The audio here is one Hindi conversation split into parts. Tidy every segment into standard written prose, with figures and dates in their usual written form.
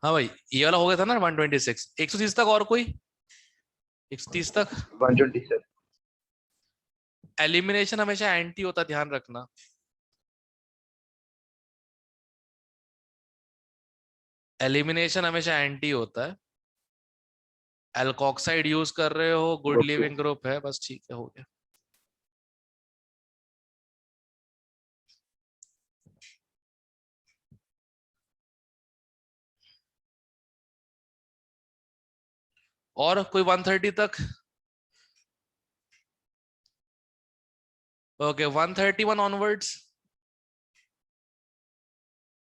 हाँ भाई, ये वाला हो गया था ना 126। 130 तक और कोई? 130 तक 127। एलिमिनेशन हमेशा एंटी होता, ध्यान रखना। एलिमिनेशन हमेशा एंटी होता है। एल्कोक्साइड यूज कर रहे हो, गुड ओके। लिविंग ग्रुप है, बस ठीक है, हो गया। और कोई 130 तक? ओके, 131 ऑनवर्ड्स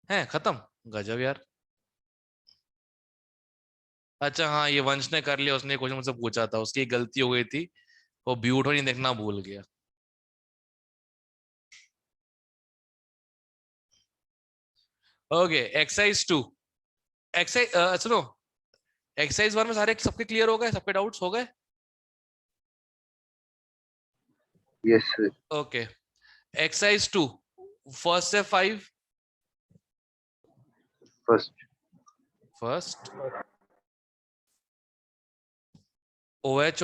है खत्म। गजब यार। अच्छा हाँ, ये वंश ने कर लिया, उसने क्वेश्चन मुझसे पूछा था, उसकी एक गलती हो गई थी, वो ब्यूट नहीं देखना भूल गया। Okay, exercise 2। एक्सरसाइज सुनो, एक्सरसाइज 1 में सारे सबके क्लियर हो गए, सबके डाउट्स हो गए? Yes sir. Okay, exercise 2, first से 5। फर्स्ट। फर्स्ट OH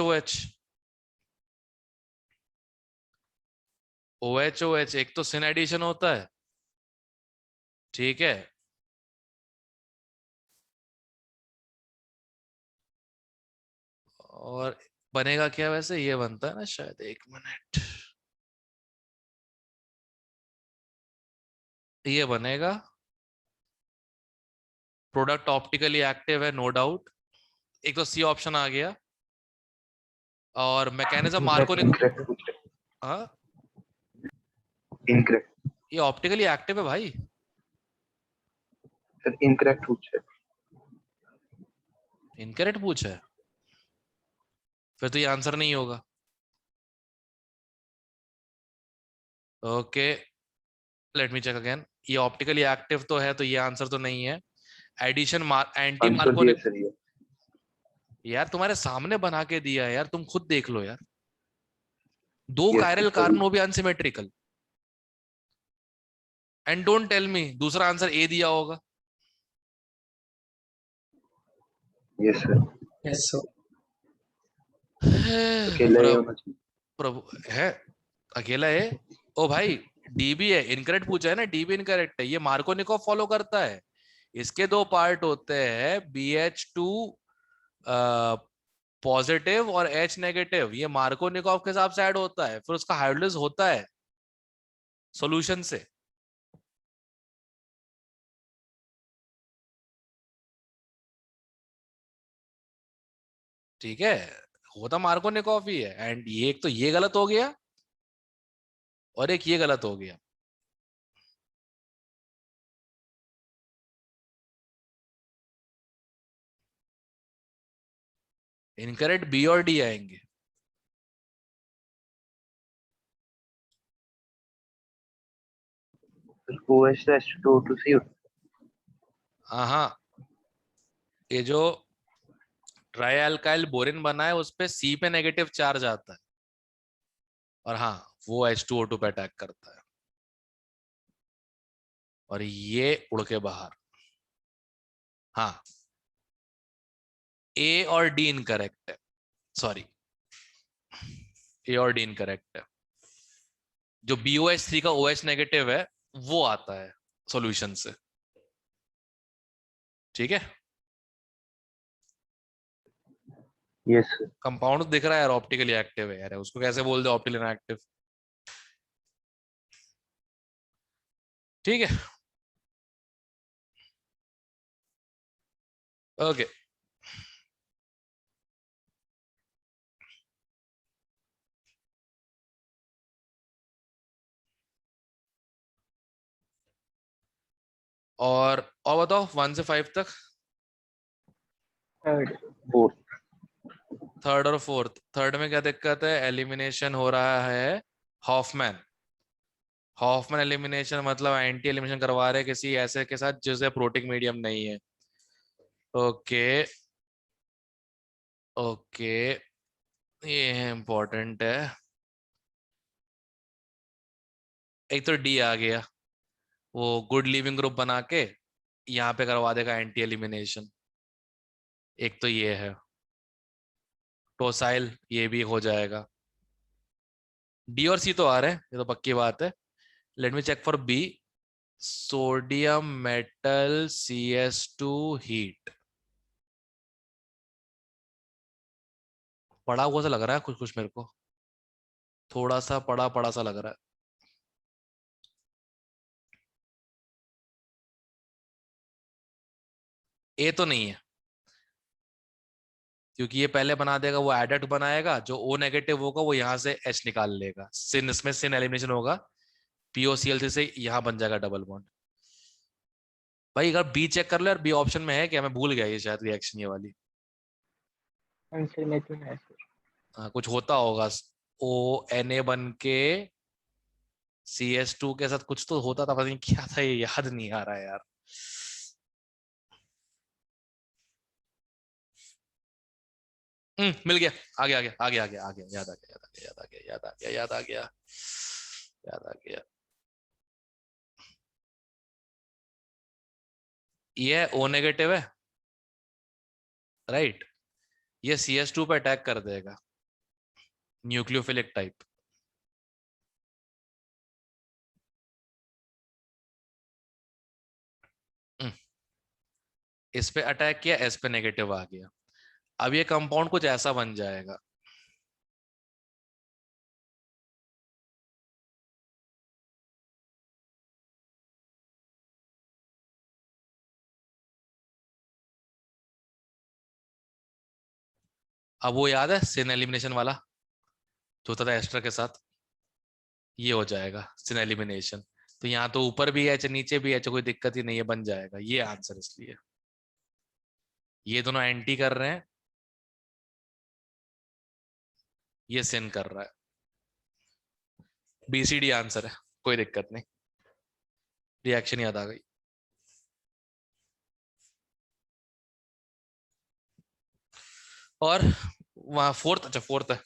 OH, एक तो सिन एडिशन होता है, ठीक है। और बनेगा क्या वैसे, ये बनता है ना शायद, एक मिनट, ये बनेगा। प्रोडक्ट ऑप्टिकली एक्टिव है, नो डाउट। एक तो सी ऑप्शन आ गया। और मैकेनिज्म मार्को ने, इनकरेक्ट पूछ रहे। हाँ, इनकरेक्ट ये ऑप्टिकली एक्टिव है भाई। सर, इनकरेक्ट पूछ रहे। इनकरेक्ट पूछा है, फिर तो ये आंसर नहीं होगा। Okay, let me check again. ये ऑप्टिकली एक्टिव तो है, तो ये आंसर तो नहीं है। एडिशन एंटी आंसर मार्को दिया ने, सर ये। यार तुम्हारे सामने बना के दिया है यार, तुम खुद देख लो यार। दो यस कायरल सर। कार्बन, वो भी unsymmetrical. And don't tell me दूसरा आंसर ए दिया होगा। Yes sir. Yes sir. अकेला ही प्रभु, होना चाहिए। प्रभु है, अकेला है। ओ भाई, डीबी है, इनकरेक्ट पूछा है ना, डीबी इनकरेक्ट है, ये मार्कोनिकॉफ फॉलो करता है। इसके दो पार्ट होते हैं, BH2 पॉजिटिव और H नेगेटिव, ये मार्कोनिकॉफ के हिसाब से ऐड होता है, फिर उसका हाइड्रोलिस होता है सॉल्यूशन से। ठीक है, होता मार्कोनिकॉफ ही है। एंड ये एक तो ये गलत हो गया, और एक ये गलत हो गया। इनकरेक्ट बी और डी आएंगे। OH-2O2C। हाँ, ये जो ट्राई अल्काइल बोरिन बना है, उस पे सी पे नेगेटिव चार्ज आता है, और हाँ, वो H2O2 पे अटैक करता है, और ये उड़ के बाहर। हाँ, ए और डी इनकरेक्ट है, सॉरी, ए और डी इनकरेक्ट है। जो BOH3 का OH नेगेटिव है, वो आता है सॉल्यूशन से, ठीक है। Yes sir. कंपाउंड दिख रहा है यार, ऑप्टिकली एक्टिव है यार, उसको कैसे बोल दे ऑप्टिकली इनएक्टिव। ठीक है, ओके। और बताओ 1 से 5 तक। थर्ड। फोर्थ। थर्ड और फोर्थ, थर्ड में क्या दिक्कत है? एलिमिनेशन हो रहा है हॉफमैन। हॉफमैन एलिमिनेशन मतलब एंटी एलिमिनेशन करवा रहे हैं किसी ऐसे के साथ जिसे प्रोटिक मीडियम नहीं है। ओके, ओके, ये इंपॉर्टेंट है। एक तो डी आ गया, वो गुड लिविंग ग्रुप बना के यहाँ पे करवा देगा एंटी एलिमिनेशन। एक तो ये है टोसाइल, ये भी हो जाएगा। डी और सी तो आ रहे हैं, ये तो पक्की बात है। Let me check for B. Sodium metal CS2 heat. पड़ा हुआ सा लग रहा है कुछ कुछ मेरे को, थोड़ा सा पड़ा पड़ा सा लग रहा है। ए तो नहीं है, क्योंकि ये पहले बना देगा, वो एडेट बनाएगा, जो ओ नेगेटिव होगा वो यहाँ से H निकाल लेगा, सिन इसमें सिन एलिमिनेशन होगा, POCl3 से यहाँ बन जाएगा डबल बॉन्ड। भाई अगर बी चेक कर लो यार, बी ऑप्शन में है क्या, मैं भूल गया ये शायद रिएक्शन ये वाली। आंसर में तो है सर। हाँ कुछ होता होगा, ONA बन के CS2 के साथ कुछ तो होता था, पता नहीं क्या था, ये याद नहीं आ रहा है यार। मिल गया, आगे आगे आगे आगे आगे, याद आ गया याद आ गया याद आ गया याद आ गया याद आ गया याद आ गया। ये O नेगेटिव है, राइट। ये CS2 पे अटैक कर देगा, न्यूक्लियोफिलिक टाइप। इस पे अटैक किया, S पे नेगेटिव आ गया। अब ये कंपाउंड कुछ ऐसा बन जाएगा। अब वो याद है सिन एलिमिनेशन वाला जो होता था एस्टर के साथ, ये हो जाएगा सिन एलिमिनेशन। तो यहाँ तो ऊपर भी है नीचे भी है, कोई दिक्कत ही नहीं है, बन जाएगा ये आंसर। इसलिए ये दोनों एंटी कर रहे हैं, ये सिन कर रहा है। BCD आंसर है, कोई दिक्कत नहीं। रिएक्शन याद आ गई। और वहां फोर्थ, अच्छा फोर्थ है,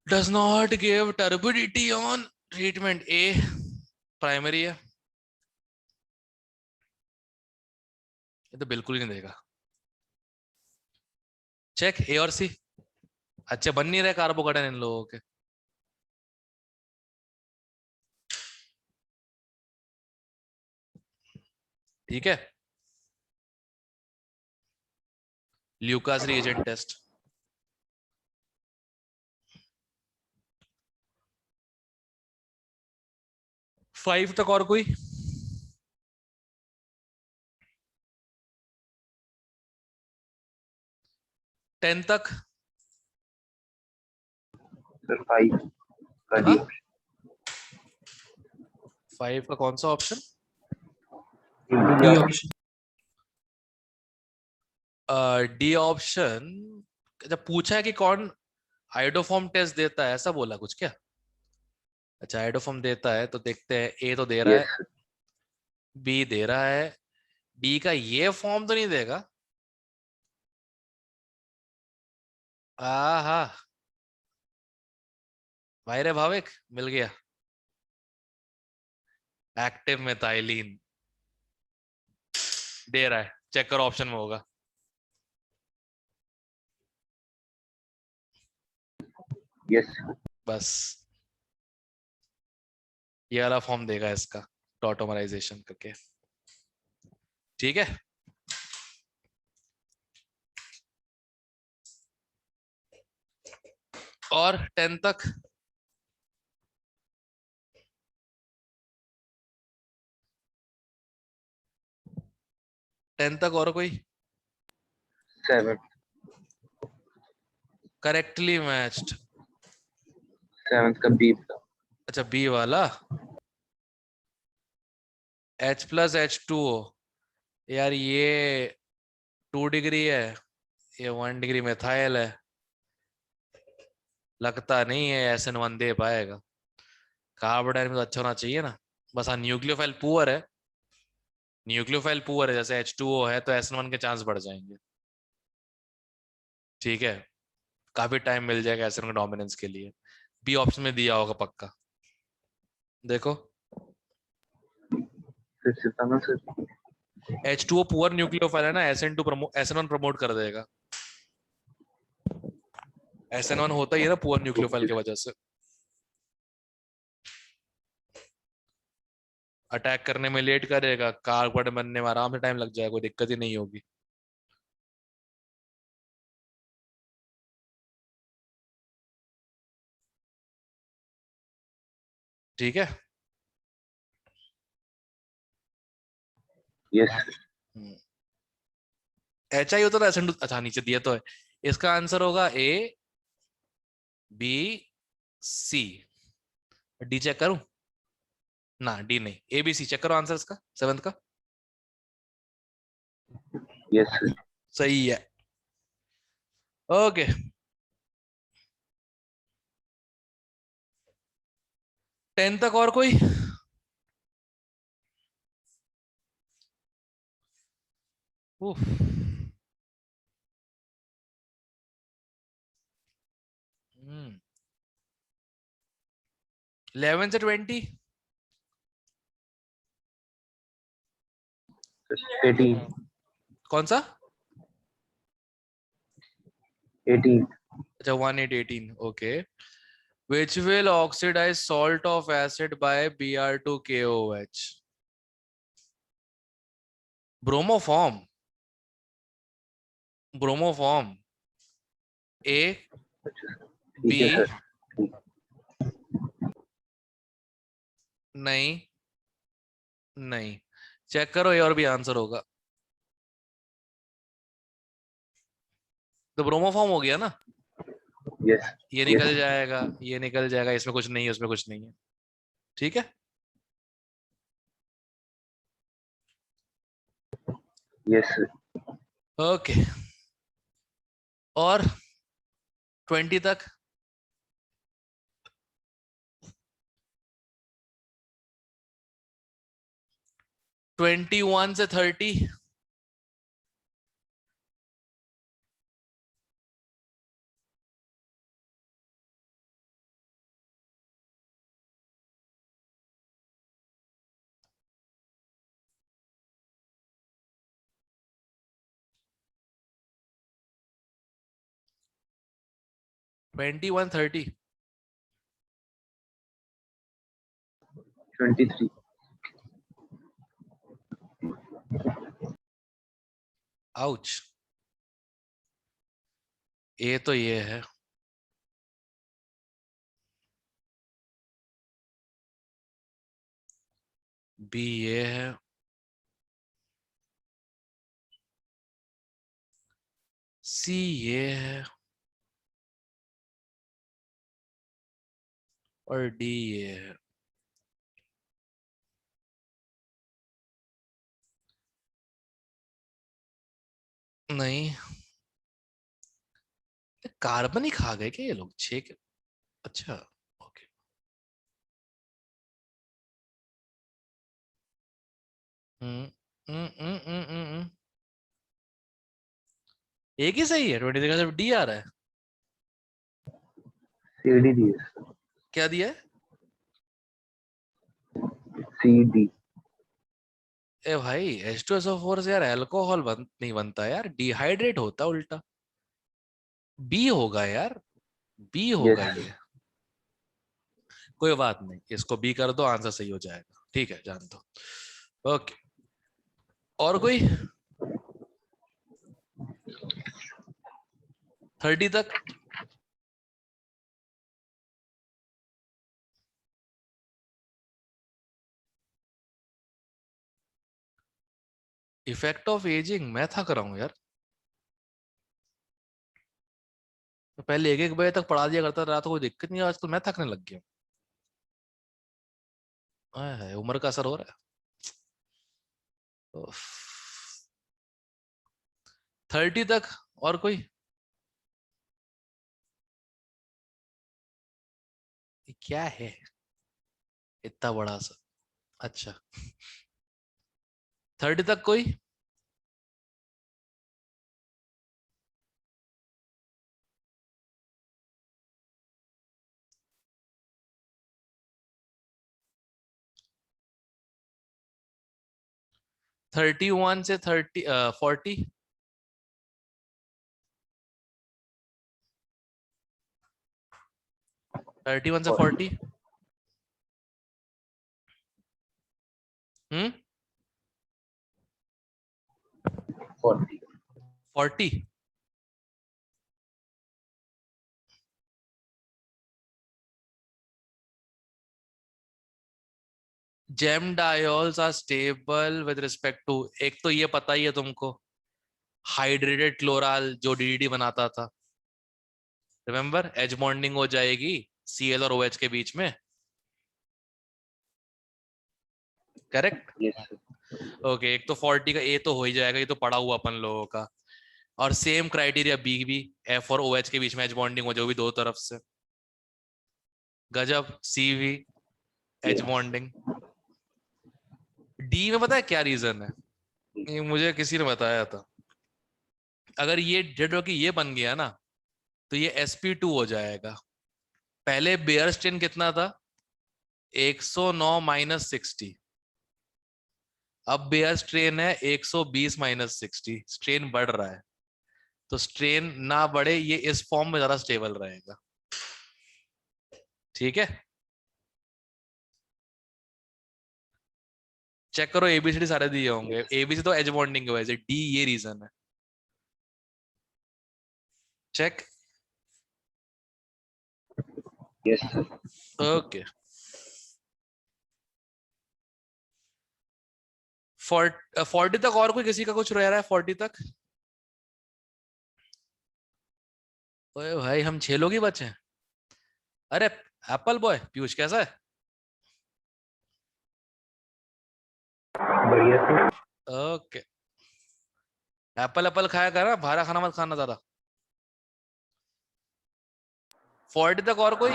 does not give turbidity on treatment. A primary है, ये तो बिल्कुल ही नहीं देगा। चेक ए और सी, अच्छे बन नहीं रहे कार्बोकेटन इन लोगों के। ठीक है, ल्यूकास रिएजेंट टेस्ट। 5 तक और कोई? टेन तक? सर 5 का डी हाँ ऑप्शन। 5 का कौन सा option? D option. D option. जब पूछा है कि कौन आइडोफॉर्म टेस्ट देता है, ऐसा बोला कुछ क्या? अच्छा आइडोफॉर्म देता है, तो देखते हैं। ए तो दे रहा है, यस बी दे रहा है, डी का ये फॉर्म तो नहीं देगा। आहा, भाई रे भाविक, मिल गया। एक्टिव मेथाइलिन दे रहा है, चेक करो ऑप्शन में होगा। यस बस ये वाला फॉर्म देगा इसका, टॉटोमराइजेशन करके। ठीक है, और 10 तक? टेन तक और कोई? 7 करेक्टली मैच्ड। 7 का बी था। अच्छा बी वाला, H+H2O। यार ये 2 डिग्री है, ये 1 डिग्री मेथाइल है, लगता नहीं है SN1 दे पाएगा। कार्बन डाइऑक्साइड में तो अच्छा होना चाहिए ना। बस हाँ न्यूक्लियोफाइल पुअर है, न्यूक्लियोफाइल पुअर है, जैसे H2O है तो SN1 के चांस बढ़ जाएंगे। ठीक है, काफी टाइम मिल जाएगा SN1 के डोमिनेंस के लिए। बी ऑप्शन में दिया होगा पक्का, देखो। फिर से बताना सर। H2O पुअर न्यूक्लियोफाइल है ना, SN1 प्रमोट कर देगा। SN1 होता ही है ना पुअर न्यूक्लियोफाइल की वजह से। अटैक करने में लेट करेगा, कार्बन बनने में आराम से टाइम लग जाएगा, कोई दिक्कत ही नहीं होगी। ठीक है। यस। HI होता था SN2, अच्छा नीचे दिया तो है। इसका आंसर होगा A B C। D check करूं? ना D नहीं, A B C चेक करो आंसर इसका, सेवंथ का। Yes sir. सही है। ओके, 10 तक और कोई? उफ। 11 से 20? 18। कौन सा? 18। अच्छा 1 8 18, okay. Which will oxidize salt of acid by Br2KOH? Bromoform. Bromoform. A ठीक है B। सर। ठीक। नहीं, नहीं, चेक करो, ये और भी आंसर होगा। तो ब्रोमोफॉर्म हो गया ना। यस। ये यस। निकल जाएगा, ये निकल जाएगा, इसमें कुछ नहीं है, उसमें कुछ नहीं है। ठीक है। Yes sir. ओके, और 20 तक? 21 से 30? 21 30? 23। आउच। ये तो ये है। बी ये है। सी ये है। और डी ये है। नहीं, कार्बन ही खा गए क्या ये लोग, छह? अच्छा, ओके। हम्म एक ही सही है, 20 का सिर्फ डी आ रहा है। सी डी दी है। क्या दिया है? C D. ए भाई, H2SO4 से यार अल्कोहल नहीं बनता यार, डिहाइड्रेट होता उल्टा। बी होगा यार, बी होगा यस। ये। कोई बात नहीं, इसको बी कर दो, आंसर सही हो जाएगा। ठीक है, जान दो। ओके, और कोई? 30 तक? इफेक्ट ऑफ एजिंग मैं थक रहा हूं यार। तो पहले 1 1 बजे तक पढ़ा दिया करता, रात को कोई दिक्कत नहीं, आजकल मैं थकने लग गया। हाय हाय, उम्र का असर हो रहा है। 30 तक और कोई? ये क्या है इतना बड़ा सा? अच्छा, 30 तक कोई? 31 से 40 31 से 40 40 40 gem diols are stable with respect to, एक तो ये पता ही है तुमको, हाइड्रेटेड क्लोराल जो डीडीडी बनाता था, रिमेम्बर, एज बॉन्डिंग हो जाएगी Cl और OH के बीच में, करेक्ट? yes sir. ओके, एक तो 40 का ए तो हो ही जाएगा, ये तो पढ़ा हुआ अपन लोगों का। और सेम क्राइटेरिया बी भी, F और OH के बीच में एज बॉन्डिंग हो जाएगी दो तरफ से, गजब। सी भी एज Yes. बॉन्डिंग। डी में पता है क्या रीजन है? ये मुझे किसी ने बताया था, अगर ये डेड की ये बन गया ना तो ये sp2 हो जाएगा। पहले बेयर स्ट्रेन कितना था? 109 माइनस 60, अब बेयर स्ट्रेन है 120 माइनस 60, स्ट्रेन बढ़ रहा है। तो स्ट्रेन ना बढ़े, ये इस फॉर्म में ज्यादा स्टेबल रहेगा, ठीक है? चेक करो, एबीसीडी सारे दिए होंगे, एबीसी तो एज बॉन्डिंग की वजह से, डी ये रीजन है। चेक। Yes sir. ओके, 40 तक और कोई किसी का कुछ रह रहा है 40 तक? ओए भाई, हम 6 लोग ही बचे हैं। अरे एप्पल बॉय पीयूष कैसा है? बढ़िया सर. ओके, एप्पल एप्पल खाया कर ना, भारा खाना मत खाना ज्यादा। 40 तक और कोई?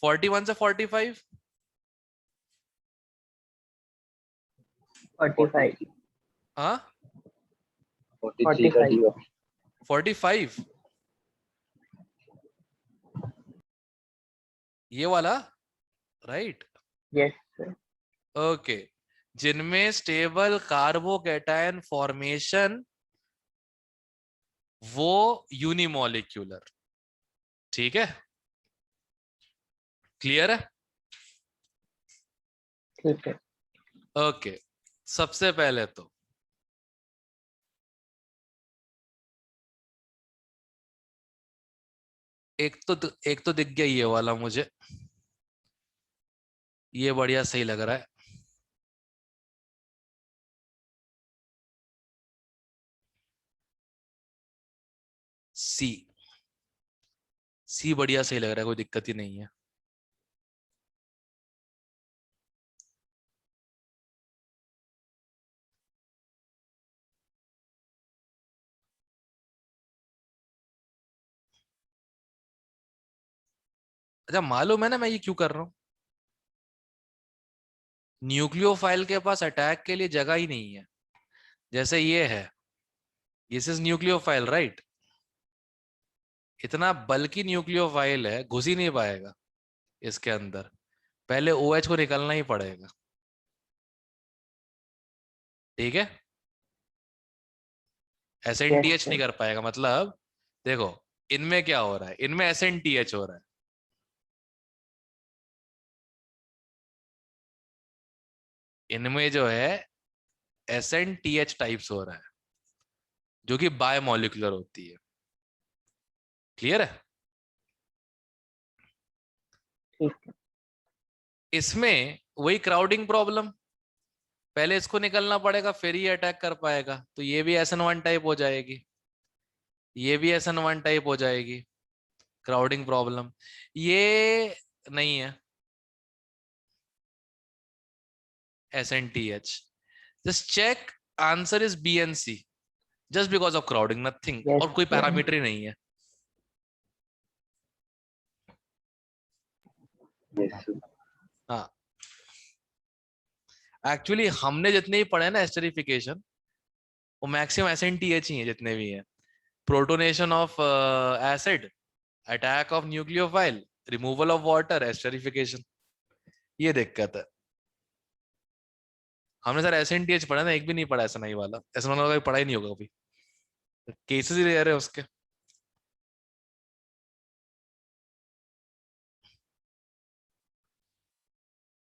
41 से 45? 45 हाँ 43 का डी 45, ये वाला, राइट? yes sir ओके, जिनमें स्टेबल कार्बोकैटायन फॉर्मेशन वो यूनिमोलिक्यूलर, ठीक है? क्लियर है? ठीक है ओके, सबसे पहले तो एक तो दिख गया ये वाला मुझे, ये बढ़िया सही लग रहा है। सी, सी बढ़िया सही लग रहा है, कोई दिक्कत ही नहीं है। अच्छा, मालूम है ना मैं ये क्यों कर रहा हूं? न्यूक्लियोफाइल के पास अटैक के लिए जगह ही नहीं है। जैसे ये है, दिस इज न्यूक्लियोफाइल, राइट? इतना बल्कि न्यूक्लियोफाइल है, घुस ही नहीं पाएगा इसके अंदर, पहले OH को निकलना ही पड़ेगा, ठीक है? SNTH नहीं कर पाएगा, मतलब देखो इनमें क्या हो रहा है, इनमें SNTH हो रहा है, इनमें जो है SNTH टाइप्स हो रहा है, जो कि बायोमोलिकुलर होती है। क्लियर है? ठीक है इसमें वही क्राउडिंग प्रॉब्लम, पहले इसको निकलना पड़ेगा फिर ये अटैक कर पाएगा, तो ये भी SN1 टाइप हो जाएगी, ये भी SN1 टाइप हो जाएगी, क्राउडिंग प्रॉब्लम। ये नहीं है SNTH, just check, answer is BNC, just because of crowding, nothing, yes और कोई sir. पैरामीटर ही नहीं है। yes sir. हाँ, एक्चुअली हमने जितने ही पढ़े ना एस्टरिफिकेशन, वो मैक्सिमम SNTH ही है जितने भी हैं। Protonation of acid, attack of nucleophile, removal of water, esterification, ये दिक्कत है। हमने सर एसएनटीएच पढ़ा ना, एक भी नहीं पढ़ा ऐसा नहीं वाला, ऐसा वाला पढ़ा ही नहीं होगा कभी, केसेस ही ले रहे हैं उसके।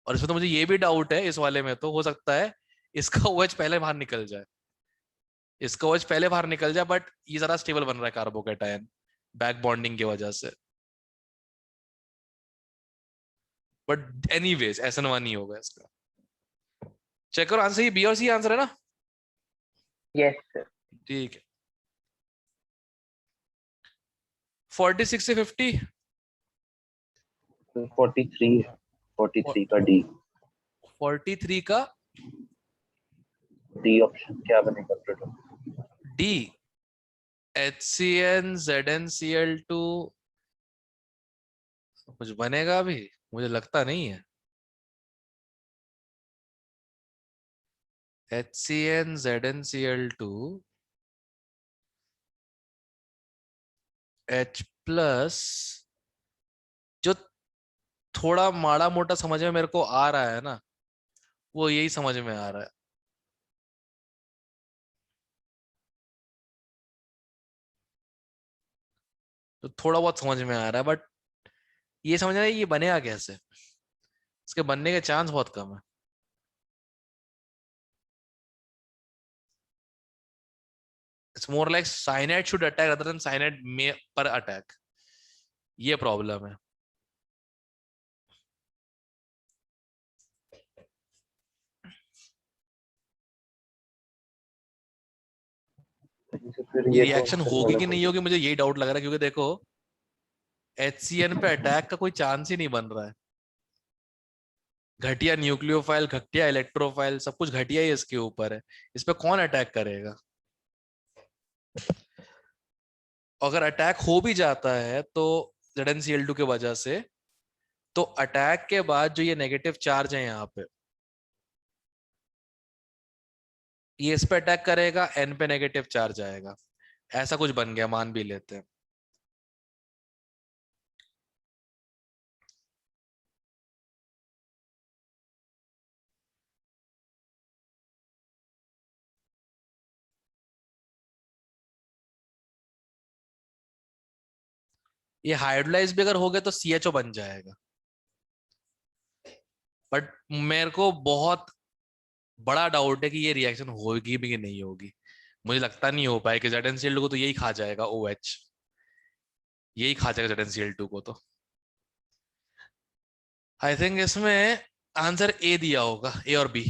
और इसमें तो मुझे ये भी डाउट है, इस वाले में तो हो सकता है इसका OH पहले बाहर निकल जाए, इसका OH पहले बाहर निकल जाए, बट ये जरा स्टेबल बन रहा है कार्बोकेटायन बैक बॉन्डिंग की वजह से। बट एनीवेज SN1 ही होगा इसका। चेक करो आंसर, ये बी और सी आंसर है ना? Yes sir. ठीक है। 46 से 50, 43 है, 43 का डी। 43 का डी ऑप्शन क्या बनेगा टोटल? डी, HCN ZnCl2 कुछ बनेगा अभी, मुझे लगता नहीं है। HCN ZnCl2 H प्लस, जो थोड़ा माड़ा मोटा समझ में मेरे को आ रहा है ना, वो यही समझ में आ रहा है। तो थोड़ा बहुत समझ में आ रहा है, बट ये समझ रहा है ये बनेगा कैसे, इसके बनने के चांस बहुत कम है। It's more like cyanide should attack other than cyanide में पर अटैक, ये प्रॉब्लम है। फिर ये ये तो रिएक्शन आंसर होगी गलत कि हो नहीं गया। होगी मुझे यही डाउट लग रहा है, क्योंकि देखो HCN पे अटैक का कोई चांस ही नहीं बन रहा है। घटिया न्यूक्लियोफाइल, घटिया इलेक्ट्रोफाइल, सब कुछ घटिया ही इसके ऊपर है, इस पे कौन अटैक करेगा? अगर अटैक हो भी जाता है तो ZnCl2 की वजह से, तो अटैक के बाद जो ये नेगेटिव चार्ज है यहाँ पे, ये इस पे अटैक करेगा, N पे नेगेटिव चार्ज आएगा, ऐसा कुछ बन गया, मान भी लेते हैं। ये हाइड्रोलाइज भी अगर हो गया तो CHO बन जाएगा, बट मेरे को बहुत बड़ा डाउट है कि ये रिएक्शन होगी भी कि नहीं होगी। मुझे लगता नहीं हो पाएगा, ZnCl2 को तो यही खा जाएगा, OH यही खा जाएगा ZnCl2 को। तो आई थिंक इसमें आंसर ए दिया होगा, ए और बी,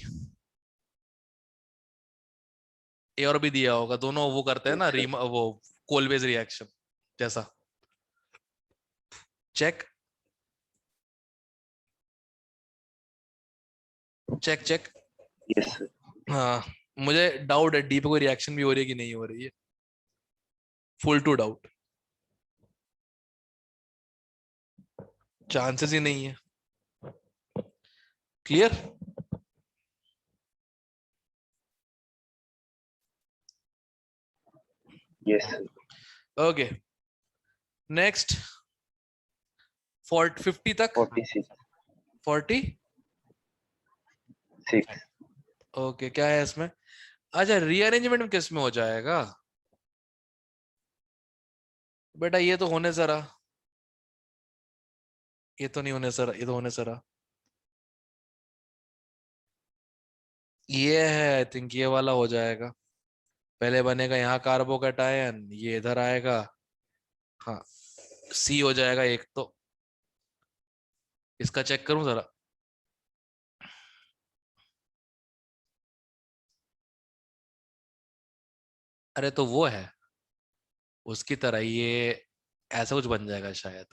ए और बी दिया होगा, दोनों वो करते हैं ना, Yes, sir. वो कोलवेज रिएक्शन जैसा। Check check check. Yes, sir. हाँ, मुझे डाउट है डी पे कोई रिएक्शन भी हो रही है कि नहीं हो रही है, फुल टू डाउट, चांसेस ही नहीं है। Clear? Yes, sir. Okay, next 50 तक, 46. 40। 6. ओके, क्या है इसमें? अच्छा, रीअरेंजमेंट में किस में हो जाएगा बेटा? ये तो होने जरा, ये तो नहीं होने सर, ये तो होने सर, ये है आई थिंक, ये वाला हो जाएगा। पहले बनेगा यहाँ कार्बोकेटायन, ये इधर आएगा, हाँ सी हो जाएगा एक तो। इसका चेक करूं जरा, अरे तो वो है उसकी तरह, ये ऐसा कुछ बन जाएगा शायद,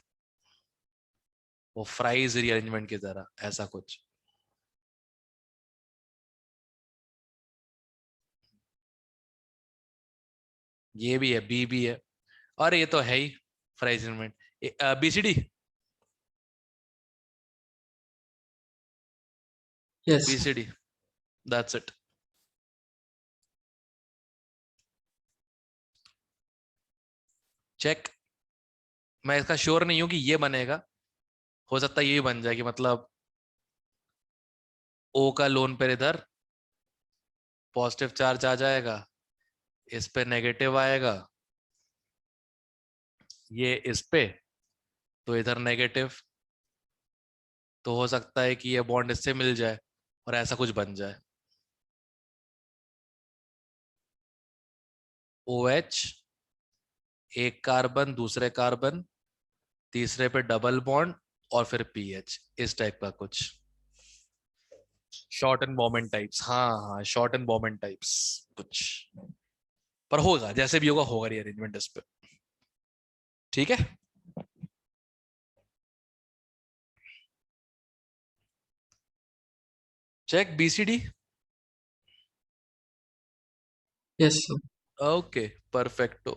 वो फ्राइज रीअरेंजमेंट की तरह ऐसा कुछ। ये भी है, बी भी है, और ये तो है ही fries rearrangement. BCD, Yes. BCD, that's it. Check. मैं इसका श्योर नहीं हूं कि ये बनेगा, हो सकता है ये भी बन जाए, कि मतलब O का लोन पेयर इधर पॉजिटिव चार्ज आ जाएगा, इस पे नेगेटिव आएगा, ये इस पे, तो इधर नेगेटिव, तो हो सकता है कि ये बॉन्ड इससे मिल जाए और ऐसा कुछ बन जाए। OH, एक कार्बन दूसरे कार्बन, तीसरे पे डबल बॉन्ड और फिर पीएच, इस टाइप का कुछ शॉर्ट एंड बॉम्बेन टाइप्स। हाँ हाँ, शॉर्ट एंड बॉम्बेन टाइप्स कुछ, पर होगा जैसे भी होगा, होगा रीअरेंजमेंट इस पे। ठीक है, check BCD। Yes, sir. Okay perfecto.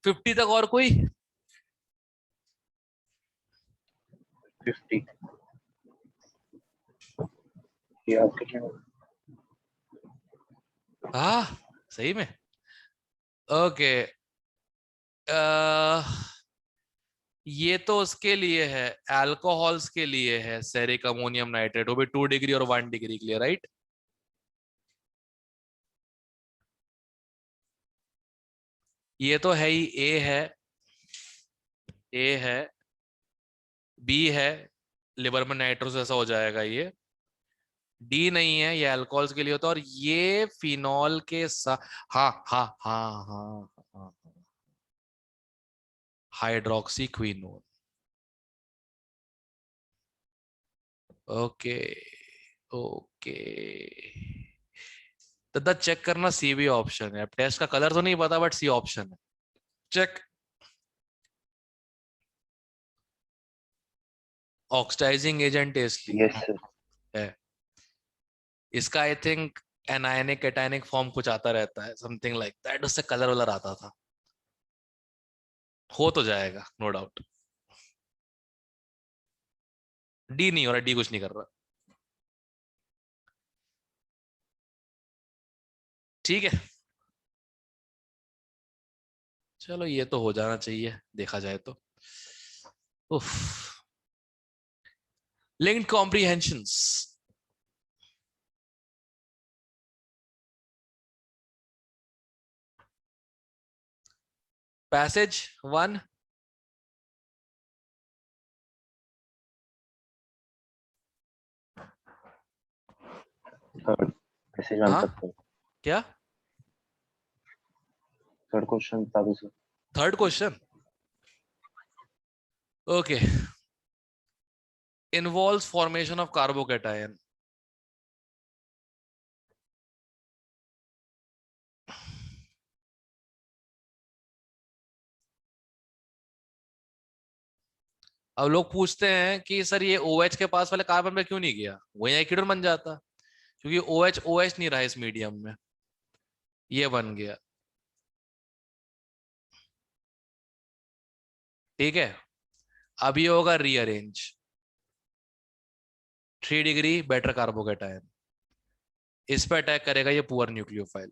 50 तक और कोई? 50 ये आपके क्या हाँ सही में। ओके, ये तो उसके लिए है, अल्कोहल्स के लिए है, सेरिक अमोनियम नाइट्रेट, वो भी 2 डिग्री और 1 डिग्री के लिए, राइट? ये तो है ही, ए है, बी है, लिवर में नाइट्रोस ऐसा हो जाएगा ये। डी नहीं है, ये अल्कोहल्स के लिए होता है, और ये फिनॉल के साथ, हाँ हाँ हाँ हाँ हाँ, हाइड्रोक्सी क्विनोन। ओके ओके, तो चेक करना, सी भी ऑप्शन है। टेस्ट का कलर तो नहीं पता, बट सी ऑप्शन है, चेक। ऑक्सीडाइजिंग एजेंट इसलिए यस सर है इसका, I think anionic cationic form कुछ आता रहता है, समथिंग लाइक दैट, उससे कलर वलर आता था, हो तो जाएगा नो डाउट। डी नहीं हो रहा, डी कुछ नहीं कर रहा। ठीक है, चलो ये तो हो जाना चाहिए देखा जाए तो। उफ, लिंक्ड कॉम्प्रीहेंशंस। पैसेज 1, थर्ड ऐसे जान हाँ सकते हैं क्या? थर्ड क्वेश्चन बता दो sir third question, okay. Involves formation of carbocation. अब लोग पूछते हैं कि सर ये OH के पास वाले कार्बन पे क्यों नहीं गया, वही एकीडोन बन जाता, क्योंकि OH नहीं रहा इस मीडियम में, ये बन गया। ठीक है, अब ये होगा रीअरेंज, 3 डिग्री बेटर कार्बोकैटायन, इस पर अटैक करेगा ये पुअर न्यूक्लियोफाइल,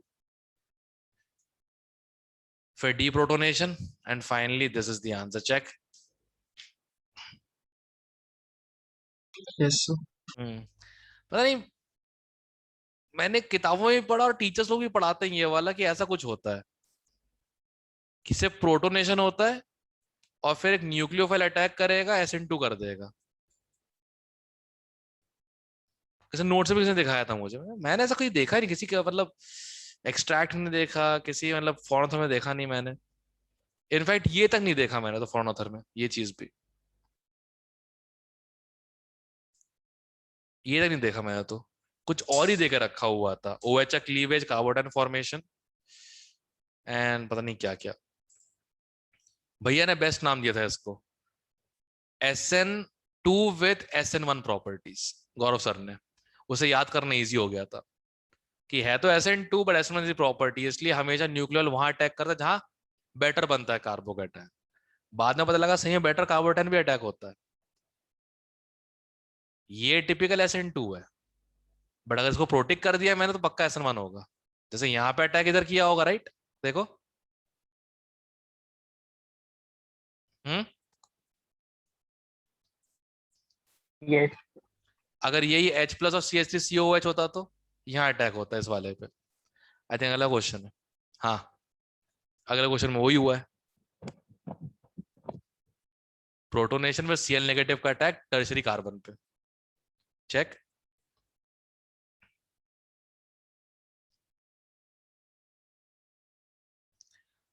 फिर deprotonation, and finally this is the answer, check. Yes, sir. पता नहीं, मैंने किताबों में भी पढ़ा और टीचर्स लोग भी पढ़ाते हैं ये वाला, कि ऐसा कुछ होता है कि सिर्फ प्रोटोनेशन होता है और फिर एक न्यूक्लियोफाइल अटैक करेगा, SN2 कर देगा। किसी नोट से भी किसी ने दिखाया था मुझे, मैंने ऐसा कोई देखा नहीं किसी का, मतलब एक्सट्रैक्ट नहीं देखा किसी, मतलब फॉरेन ऑथर में देखा नहीं मैंने, इनफैक्ट ये तक नहीं देखा मैंने तो फॉरेन ऑथर में ये चीज भी, ये तक नहीं देखा मैंने तो, कुछ और ही देकर रखा हुआ था, OH क्लीवेज कार्बोटन फॉर्मेशन एंड पता नहीं क्या क्या। भैया ने बेस्ट नाम दिया था इसको, SN2 with SN1 properties, Gaurav sir ने, उसे याद करना इजी हो गया था कि है तो SN2 बट SN1 की प्रॉपर्टी, इसलिए हमेशा न्यूक्लियर वहां अटैक करता है जहां बेटर बनता है कार्बोकैटायन। बाद में पता लगा सही में बेटर कार्बोकैटायन भी अटैक होता है, ये टिपिकल SN2 है, बट अगर इसको प्रोटिक कर दिया मैंने तो पक्का SN1 होगा, जैसे यहाँ पे अटैक इधर किया होगा, राइट? देखो, हम्म, Yes. अगर यही H प्लस और CH3COOH होता तो यहाँ अटैक होता है इस वाले पे। आई थिंक अगला क्वेश्चन है। हाँ, अगले क्वेश्चन में वही हुआ है। प्रोटोनेशन में Cl नेगेटिव का अटैक टर्शरी कार्बन पे। चेक।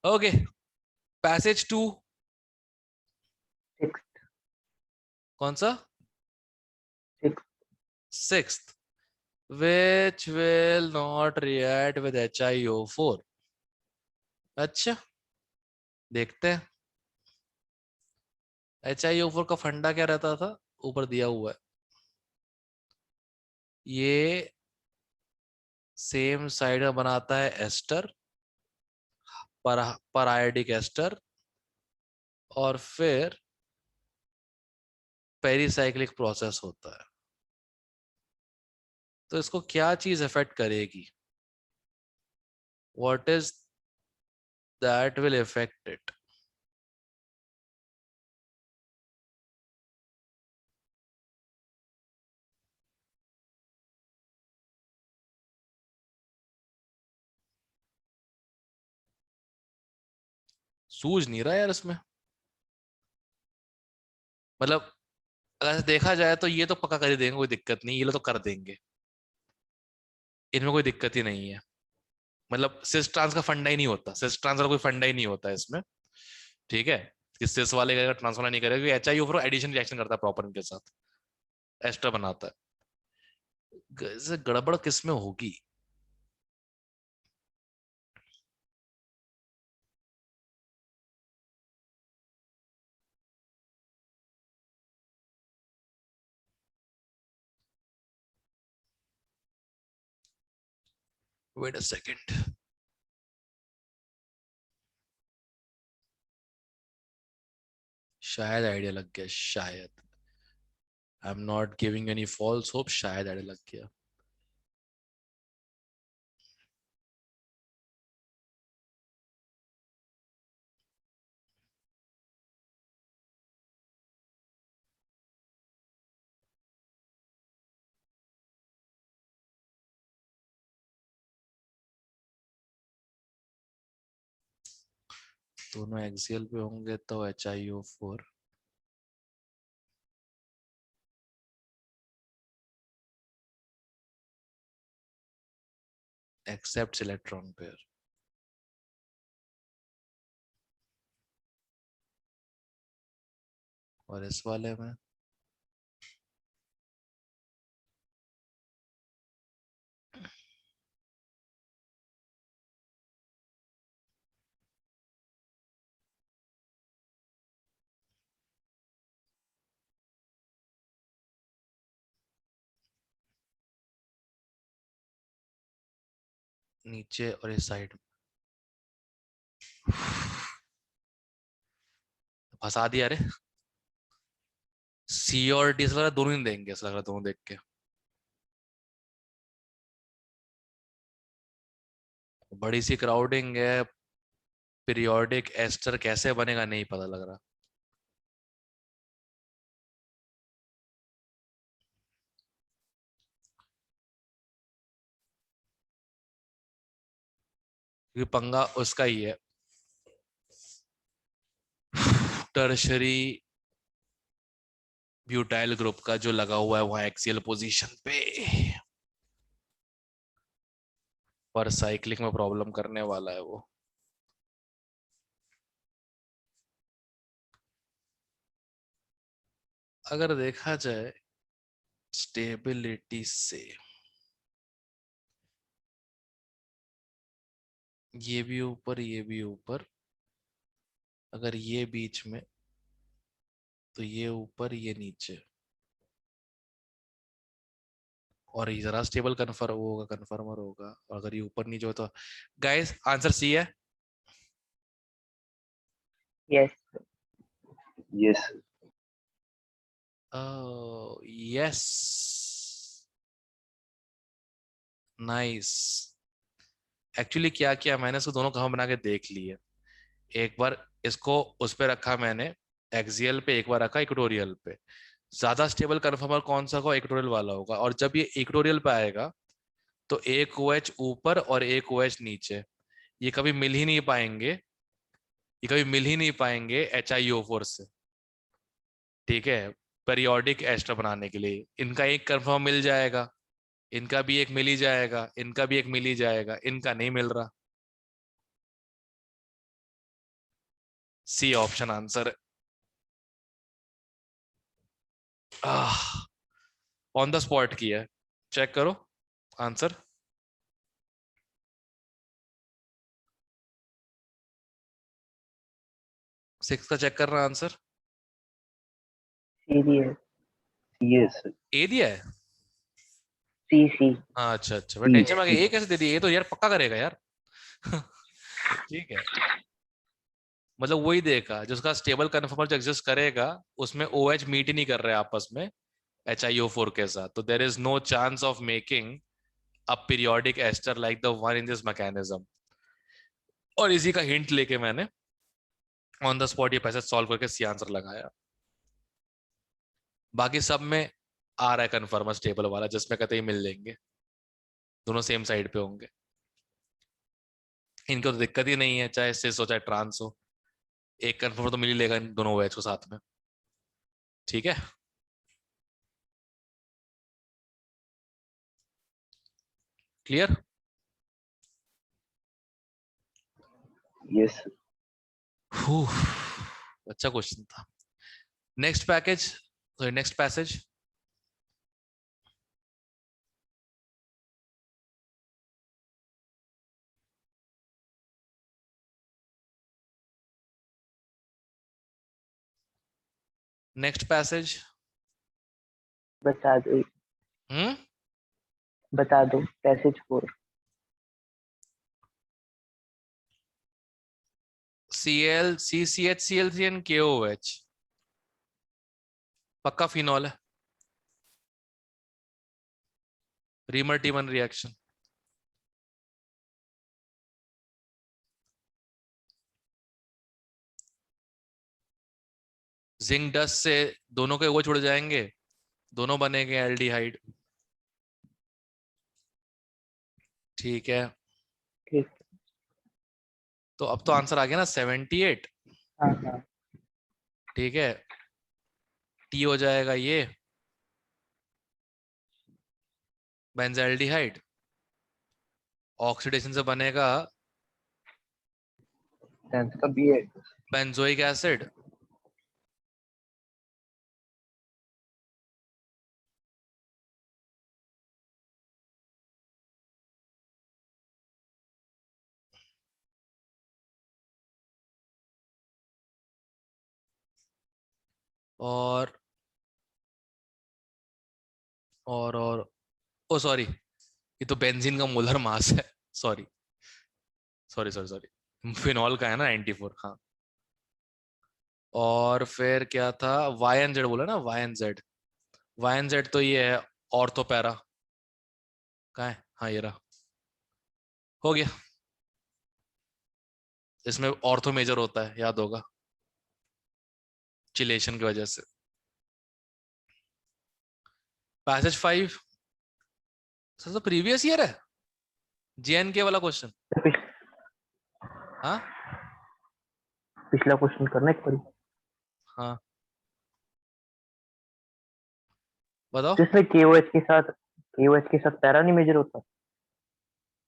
Okay, passage 2 Sixth. कौन सा? Sixth. 6th, which will not react with HiO4। अच्छा, देखते हैं। HiO4 का फंडा क्या रहता था, ऊपर दिया हुआ है। ये सेम साइड में बनाता है एस्टर, पर आयोडिक एस्टर, और फिर पेरिसाइक्लिक प्रोसेस होता है। तो इसको क्या चीज इफेक्ट करेगी? What is that will effect it? सूझ नहीं रहा यार इसमें। मतलब अगर देखा जाए तो ये तो पक्का कर ही देंगे, कोई दिक्कत नहीं, ये लोग तो कर देंगे, इनमें कोई दिक्कत ही नहीं है। मतलब सिस ट्रांस का फंडा ही नहीं होता, सिस ट्रांस का कोई फंडा ही नहीं होता इसमें। ठीक है, कि सिस वाले का ट्रांसफर नहीं करेगा, HiO4 एडिशन रिएक्शन करता है प्रॉपर के साथ, एस्टर बनाता है। इससे गड़बड़ किसमें होगी? Wait a second. शायद आइडिया लग गया, शायद। I am not giving any false hope, शायद आइडिया लग गया। दोनों एक्सियल पे होंगे तो HiO4 एक्सेप्ट इलेक्ट्रॉन पेयर। और इस वाले में नीचे और इस साइड फंसा दिया रे। C और D ऐसा लग रहा है दोनों ही देंगे, ऐसा लग रहा है दोनों देख के। बड़ी सी क्राउडिंग है, पीरियोडिक एस्टर कैसे बनेगा नहीं पता लग रहा। क्योंकि पंगा उसका ही है, टर्शरी ब्यूटाइल ग्रुप का जो लगा हुआ है वहां एक्सियल पोजीशन पे। पर साइक्लिक में प्रॉब्लम करने वाला है वो। अगर देखा जाए स्टेबिलिटी से, ये भी ऊपर ये भी ऊपर, अगर ये बीच में तो ये ऊपर ये नीचे, और ये जरा स्टेबल कन्फर्म होगा, कन्फर्मर होगा। और अगर ये ऊपर नीचे हो तो गाइस आंसर सी है। Yes. Yes. Yes, nice. Actually क्या किया मैंने, इसको दोनों कहाँ बना के देख लिए। एक बार इसको उस पे रखा मैंने, एक्सियल पे, एक बार रखा इक्वेटोरियल पे। ज्यादा स्टेबल कन्फर्मर कौन सा होगा? इक्वेटोरियल वाला होगा। और जब ये इक्वेटोरियल पे आएगा तो एक OH ऊपर और एक OH नीचे, ये कभी मिल ही नहीं पाएंगे, ये कभी मिल ही नहीं पाएंगे HiO4 से। ठीक है, पेरियोडिक एस्टर बनाने के लिए इनका एक कन्फर्म मिल जाएगा, इनका भी एक मिल ही जाएगा, इनका भी एक मिल ही जाएगा, इनका नहीं मिल रहा। सी ऑप्शन आंसर है। ऑन द स्पॉट किया है, चेक करो आंसर। सिक्स का चेक कर रहा आंसर। सी दिया है। Yes. ए दिया है। सी हाँ अच्छा अच्छा, मैं टेंशन में आ गया, ए कैसे दे दिया? ये तो यार पक्का करेगा यार। ठीक है, मतलब वही देखा जिसका स्टेबल कन्फर्मर जो एग्जिस्ट करेगा उसमें OH मीट ही नहीं कर रहे आपस में HiO4 के साथ, तो there is no chance of making a periodic ester like the one in this mechanism. और इसी का हिंट लेके मैंने ऑन द स्पॉट ये पैसेज सॉल्व करके सी आंसर लगाया। बाकी सब में आ रहा है कन्फर्मर स्टेबल वाला, जिसमें कहते ही मिल लेंगे, दोनों सेम साइड पे होंगे, इनको तो दिक्कत ही नहीं है, चाहे सिस हो चाहे ट्रांस हो, एक कन्फर्मर तो मिल ही लेगा इन दोनों OH को साथ में। ठीक है, क्लियर? Yes. अच्छा क्वेश्चन था। Next package, sorry next passage. Next passage. बता दो हम्म, बता दो passage 4। Cl CCH Cl3 and KOH, पक्का फिनॉल है। Reamer टीमन reaction. जिंक डस्ट से दोनों के OH उड़ जाएंगे, दोनों बनेंगे एल्डिहाइड। ठीक है, ठीक। तो अब तो आंसर आ गया ना 78। हाँ हाँ। ठीक है, टी हो जाएगा ये बेंजाल्डिहाइड, ऑक्सीडेशन से बनेगा Sense का भी है. बेंजोइक एसिड, और ओ सॉरी, ये तो बेंजीन का मोलर मास है, sorry sorry sorry sorry, phenol का है ना 94। हाँ, और फिर क्या था, YNZ बोला ना, YNZ तो ये है ऑर्थोपैरा। कहाँ है? हाँ ये रहा, हो गया। इसमें ऑर्थो मेजर होता है, याद होगा, चिलेशन की वजह से। पैसेज 5 सर तो प्रीवियस ईयर है, JNK वाला क्वेश्चन। हाँ पिछला क्वेश्चन करना एक बारी। हाँ बताओ। तो इसमें KOH के साथ पैरा नहीं मेजर होता।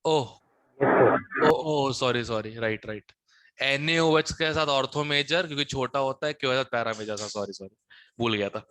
Oh oh oh sorry sorry, right right, NaOH के साथ ऑर्थो मेजर क्योंकि छोटा होता है, के साथ पैरा मेजर था, सॉरी सॉरी भूल गया था।